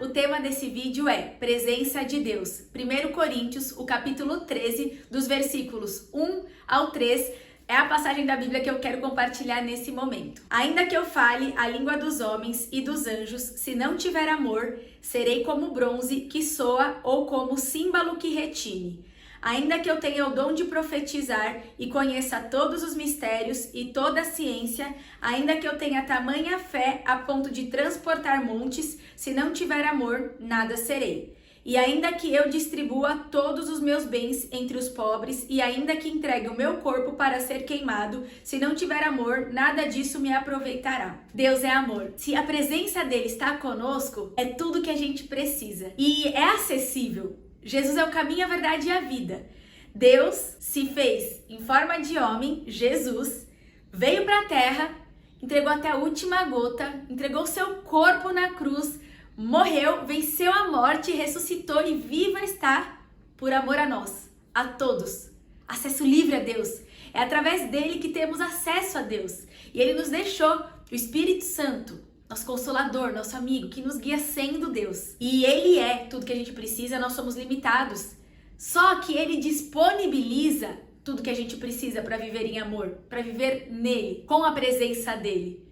O tema desse vídeo é Presença de Deus. 1 Coríntios, o capítulo 13, dos versículos 1 ao 3, é a passagem da Bíblia que eu quero compartilhar nesse momento. Ainda que eu fale a língua dos homens e dos anjos, se não tiver amor, serei como bronze que soa ou como símbolo que retine. Ainda que eu tenha o dom de profetizar e conheça todos os mistérios e toda a ciência, ainda que eu tenha tamanha fé a ponto de transportar montes, se não tiver amor, nada serei. E ainda que eu distribua todos os meus bens entre os pobres, e ainda que entregue o meu corpo para ser queimado, se não tiver amor, nada disso me aproveitará. Deus é amor. Se a presença dele está conosco, é tudo que a gente precisa. E é acessível. Jesus é o caminho, a verdade e a vida. Deus se fez em forma de homem, Jesus, veio para a terra, entregou até a última gota, entregou seu corpo na cruz, morreu, venceu a morte, ressuscitou e viva está por amor a nós, a todos. Acesso livre a Deus. É através dele que temos acesso a Deus. E ele nos deixou o Espírito Santo, nosso consolador, nosso amigo, que nos guia sendo Deus. E ele é tudo que a gente precisa, nós somos limitados. Só que ele disponibiliza tudo que a gente precisa para viver em amor, para viver nele, com a presença dele.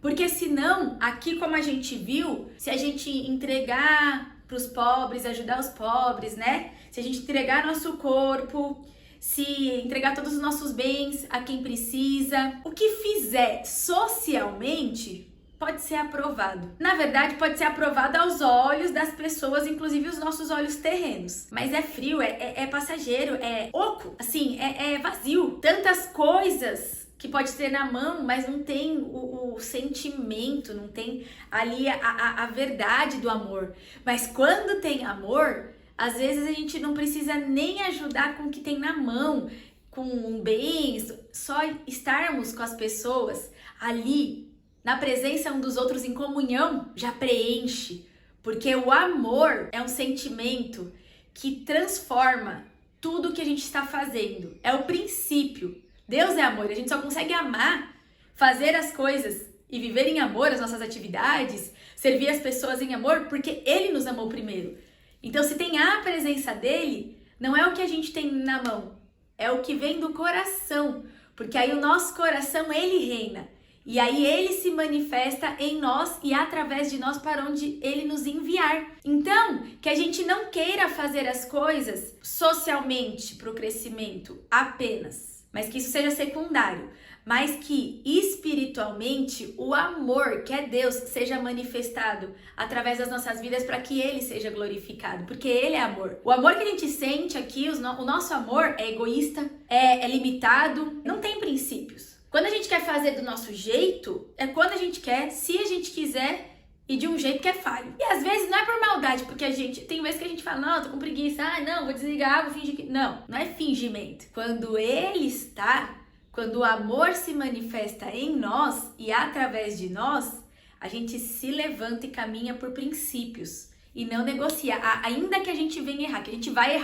Porque senão, aqui como a gente viu, se a gente entregar para os pobres, ajudar os pobres, né? Se a gente entregar nosso corpo, se entregar todos os nossos bens a quem precisa, o que fizer socialmente pode ser aprovado. Na verdade, pode ser aprovado aos olhos das pessoas, inclusive os nossos olhos terrenos. Mas é frio, é passageiro, é oco, assim, é vazio. Tantas coisas que pode ter na mão, mas não tem o sentimento, não tem ali a verdade do amor. Mas quando tem amor, às vezes a gente não precisa nem ajudar com o que tem na mão, com bens, só estarmos com as pessoas ali, na presença um dos outros, em comunhão, já preenche. Porque o amor é um sentimento que transforma tudo que a gente está fazendo. É o princípio. Deus é amor. A gente só consegue amar, fazer as coisas e viver em amor, as nossas atividades, servir as pessoas em amor, porque ele nos amou primeiro. Então, se tem a presença dele, não é o que a gente tem na mão, é o que vem do coração. Porque aí o nosso coração, ele reina. E aí ele se manifesta em nós e através de nós para onde ele nos enviar. Então, que a gente não queira fazer as coisas socialmente para o crescimento apenas, mas que isso seja secundário. Mas que espiritualmente o amor, que é Deus, seja manifestado através das nossas vidas para que ele seja glorificado, porque ele é amor. O amor que a gente sente aqui, o nosso amor é egoísta, é limitado, não tem princípios. Quando a gente quer fazer do nosso jeito, é quando a gente quer, se a gente quiser, e de um jeito que é falho. E às vezes não é por maldade, porque tem vezes que a gente fala, não, tô com preguiça, não, vou desligar, vou fingir que... Não é fingimento. Quando ele está, quando o amor se manifesta em nós e através de nós, a gente se levanta e caminha por princípios. E não negocia, ainda que a gente venha errar, que a gente vai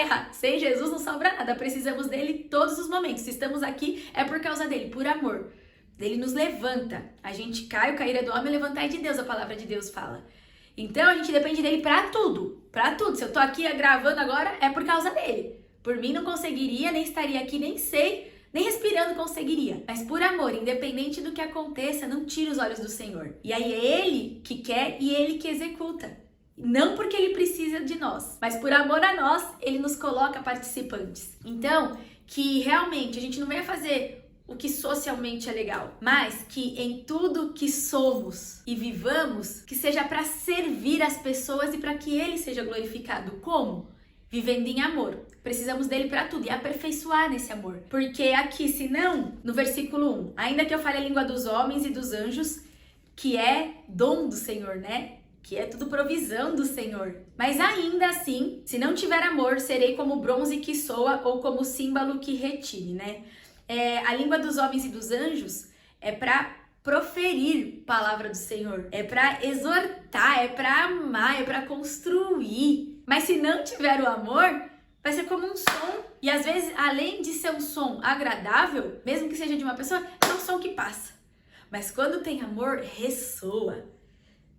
errar. Sem Jesus não sobra nada, precisamos dele todos os momentos. Se estamos aqui, é por causa dele, por amor. Ele nos levanta. A gente cai, o cair é do homem, levantar é de Deus, a palavra de Deus fala. Então a gente depende dele pra tudo, pra tudo. Se eu tô aqui gravando agora, é por causa dele. Por mim não conseguiria, nem estaria aqui, nem sei, nem respirando conseguiria. Mas por amor, independente do que aconteça, não tira os olhos do Senhor. E aí é ele que quer e ele que executa. Não porque ele precisa de nós, mas por amor a nós, ele nos coloca participantes. Então, que realmente a gente não venha fazer o que socialmente é legal, mas que em tudo que somos e vivamos, que seja para servir as pessoas e para que ele seja glorificado. Como? Vivendo em amor. Precisamos dele para tudo e aperfeiçoar nesse amor. Porque aqui, se não, no versículo 1, ainda que eu fale a língua dos homens e dos anjos, que é dom do Senhor, né? Que é tudo provisão do Senhor. Mas ainda assim, se não tiver amor, serei como bronze que soa ou como símbolo que retine, né? A língua dos homens e dos anjos é para proferir palavra do Senhor, é para exortar, é para amar, é para construir. Mas se não tiver o amor, vai ser como um som. E às vezes, além de ser um som agradável, mesmo que seja de uma pessoa, é um som que passa. Mas quando tem amor, ressoa.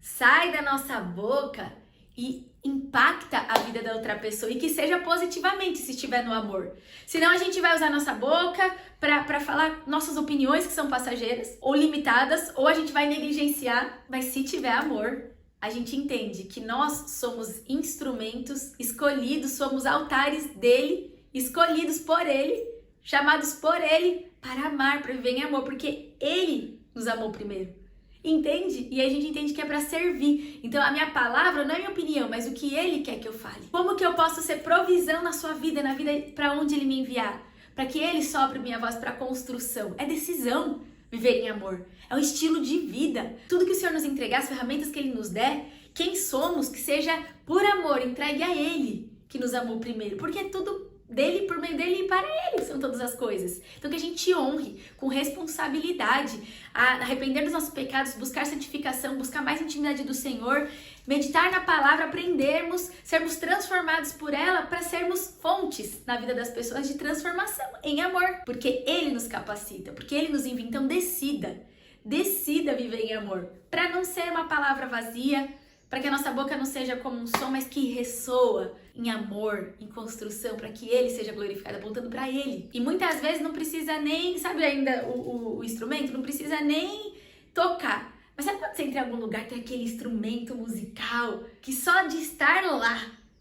sai da nossa boca e impacta a vida da outra pessoa e que seja positivamente se estiver no amor. Senão a gente vai usar nossa boca para falar nossas opiniões que são passageiras ou limitadas, ou a gente vai negligenciar, mas se tiver amor, a gente entende que nós somos instrumentos escolhidos, somos altares dele, escolhidos por ele, chamados por ele para amar, para viver em amor, porque ele nos amou primeiro. Entende? E aí a gente entende que é para servir. Então a minha palavra não é minha opinião, mas o que ele quer que eu fale. Como que eu posso ser provisão na sua vida, na vida para onde ele me enviar? Para que ele sopre minha voz para construção. É decisão viver em amor. É um estilo de vida. Tudo que o Senhor nos entregar, as ferramentas que ele nos der, quem somos, que seja por amor, entregue a ele que nos amou primeiro. Porque é tudo dele, por meio dele e para ele são todas as coisas. Então que a gente honre com responsabilidade, a arrepender dos nossos pecados, buscar santificação, buscar mais intimidade do Senhor, meditar na palavra, aprendermos, sermos transformados por ela para sermos fontes na vida das pessoas de transformação em amor, porque ele nos capacita, porque ele nos envia. Então decida viver em amor, para não ser uma palavra vazia, para que a nossa boca não seja como um som, mas que ressoa em amor, em construção, para que ele seja glorificado, apontando para ele. E muitas vezes não precisa nem, sabe ainda o instrumento? Não precisa nem tocar. Mas sabe quando você entra em algum lugar, tem aquele instrumento musical que só de estar lá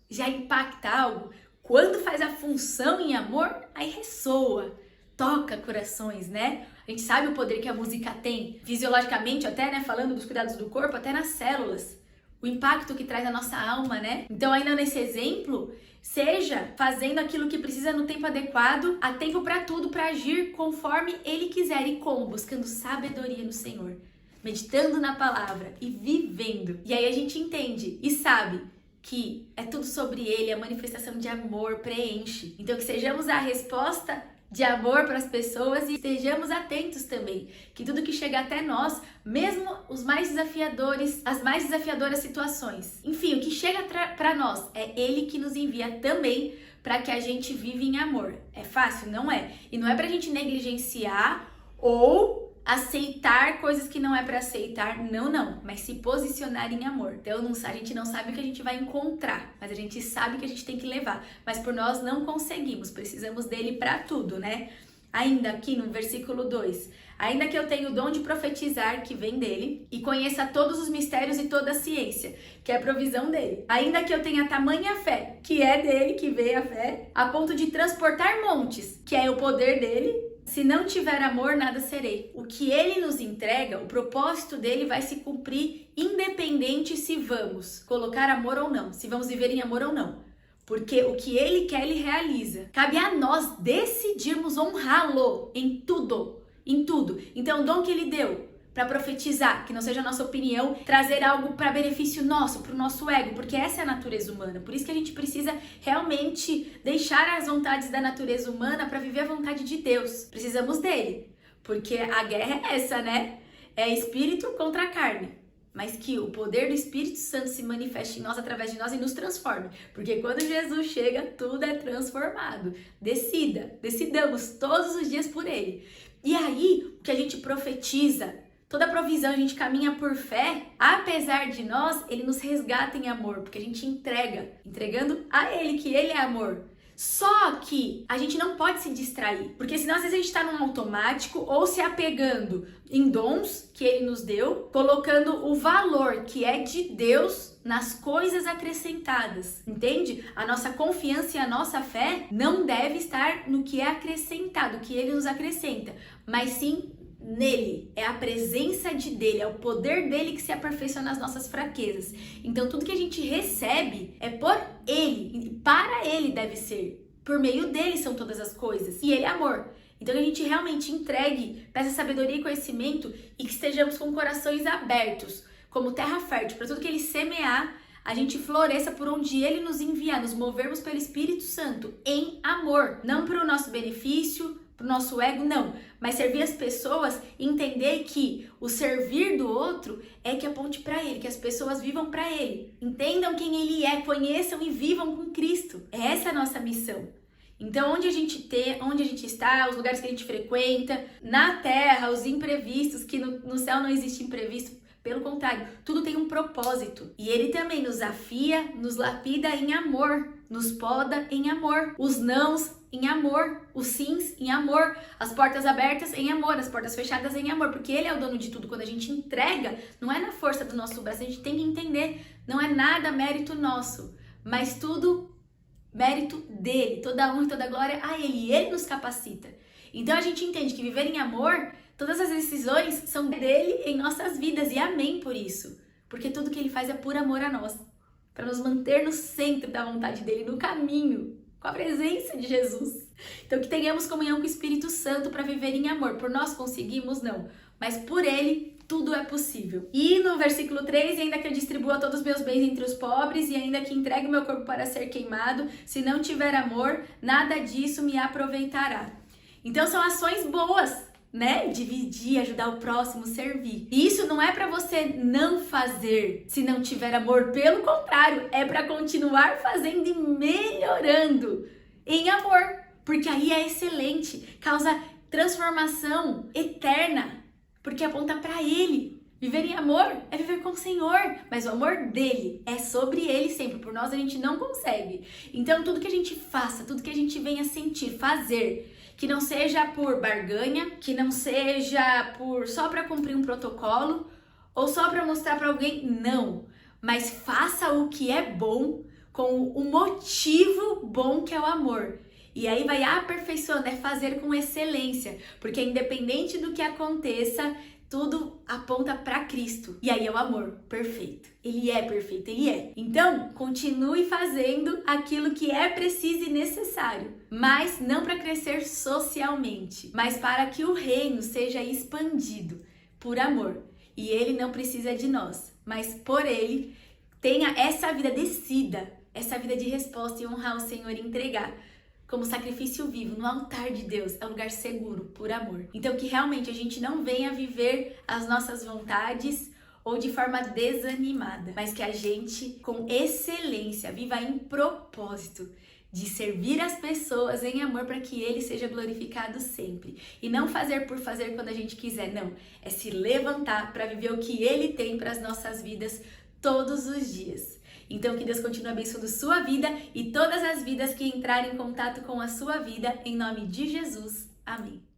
já impacta algo? Quando faz a função em amor, aí ressoa, toca corações, né? A gente sabe o poder que a música tem, fisiologicamente até, né? Falando dos cuidados do corpo, até nas células. O impacto que traz na nossa alma, né? Então, ainda nesse exemplo, seja fazendo aquilo que precisa no tempo adequado, há tempo para tudo, para agir conforme ele quiser. E como? Buscando sabedoria no Senhor, meditando na palavra e vivendo. E aí a gente entende e sabe que é tudo sobre ele, a manifestação de amor preenche. Então, que sejamos a resposta de amor para as pessoas e estejamos atentos também, que tudo que chega até nós, mesmo os mais desafiadores, as mais desafiadoras situações, enfim, o que chega para nós, é ele que nos envia também para que a gente viva em amor. É fácil? Não é. E não é para a gente negligenciar ou aceitar coisas que não é para aceitar, não, mas se posicionar em amor. Então a gente não sabe o que a gente vai encontrar, mas a gente sabe que a gente tem que levar, mas por nós não conseguimos, precisamos dele para tudo, né? Ainda aqui no versículo 2, ainda que eu tenha o dom de profetizar, que vem dele, e conheça todos os mistérios e toda a ciência, que é a provisão dele, ainda que eu tenha tamanha fé, que é dele, que veio a fé, a ponto de transportar montes, que é o poder dele, se não tiver amor, nada serei. O que ele nos entrega, o propósito dele vai se cumprir independente se vamos colocar amor ou não, se vamos viver em amor ou não. Porque o que ele quer, ele realiza. Cabe a nós decidirmos honrá-lo em tudo, em tudo. Então, o dom que ele deu para profetizar, que não seja a nossa opinião, trazer algo para benefício nosso, para o nosso ego, porque essa é a natureza humana. Por isso que a gente precisa realmente deixar as vontades da natureza humana para viver a vontade de Deus. Precisamos dele, porque a guerra é essa, né? É espírito contra a carne. Mas que o poder do Espírito Santo se manifeste em nós, através de nós e nos transforme. Porque quando Jesus chega, tudo é transformado. Decidamos todos os dias por ele. E aí, o que a gente profetiza, toda provisão, a gente caminha por fé, apesar de nós, ele nos resgata em amor, porque a gente entregando a ele, que ele é amor. Só que a gente não pode se distrair, porque senão às vezes a gente tá num automático ou se apegando em dons que ele nos deu, colocando o valor que é de Deus nas coisas acrescentadas, entende? A nossa confiança e a nossa fé não deve estar no que é acrescentado, que ele nos acrescenta, mas sim nele, é a presença dele, é o poder dele que se aperfeiçoa nas nossas fraquezas. Então tudo que a gente recebe é por ele, para ele deve ser, por meio dele são todas as coisas, e ele é amor. Então que a gente realmente entregue, peça sabedoria e conhecimento e que estejamos com corações abertos, como terra fértil, para tudo que ele semear, a gente floresça por onde ele nos enviar, nos movermos pelo Espírito Santo em amor, não para o nosso benefício, pro nosso ego, não, mas servir as pessoas e entender que o servir do outro é que aponte para ele, que as pessoas vivam para ele, entendam quem ele é, conheçam e vivam com Cristo. Essa é a nossa missão. Então, onde a gente está, os lugares que a gente frequenta, na terra, os imprevistos, que no céu não existe imprevisto, Pelo contrário, tudo tem um propósito. E ele também nos afia, nos lapida em amor, nos poda em amor. Os nãos em amor, os sims em amor, as portas abertas em amor, as portas fechadas em amor, porque ele é o dono de tudo. Quando a gente entrega, não é na força do nosso braço, a gente tem que entender, não é nada mérito nosso, mas tudo mérito dele, toda a honra e toda a glória a ele, e ele nos capacita. Então a gente entende que viver em amor, todas as decisões são dele em nossas vidas, e amém por isso. Porque tudo que ele faz é por amor a nós, para nos manter no centro da vontade dele, no caminho, com a presença de Jesus. Então que tenhamos comunhão com o Espírito Santo para viver em amor. Por nós conseguimos? Não. Mas por ele, tudo é possível. E no versículo 3, ainda que eu distribua todos os meus bens entre os pobres, e ainda que entregue o meu corpo para ser queimado, se não tiver amor, nada disso me aproveitará. Então são ações boas, né? Dividir, ajudar o próximo, servir. E isso não é para você não fazer se não tiver amor, pelo contrário, é para continuar fazendo e melhorando em amor, porque aí é excelente, causa transformação eterna, porque aponta para ele. Viver em amor é viver com o Senhor, mas o amor dele é sobre ele sempre, por nós a gente não consegue. Então tudo que a gente faça, tudo que a gente venha sentir, fazer, que não seja por barganha, que não seja por só para cumprir um protocolo ou só para mostrar para alguém, não. Mas faça o que é bom com o motivo bom que é o amor. E aí vai aperfeiçoando, é fazer com excelência, porque independente do que aconteça, tudo aponta para Cristo. E aí é o amor perfeito. Ele é perfeito, ele é. Então, continue fazendo aquilo que é preciso e necessário, mas não para crescer socialmente, mas para que o reino seja expandido por amor. E ele não precisa de nós, mas por ele tenha essa vida, decida, essa vida de resposta e honrar o Senhor e entregar como sacrifício vivo no altar de Deus, é um lugar seguro, por amor. Então que realmente a gente não venha viver as nossas vontades ou de forma desanimada, mas que a gente, com excelência, viva em propósito de servir as pessoas em amor para que ele seja glorificado sempre. E não fazer por fazer quando a gente quiser, não. É se levantar para viver o que ele tem para as nossas vidas todos os dias. Então que Deus continue abençoando sua vida e todas as vidas que entrarem em contato com a sua vida, em nome de Jesus. Amém.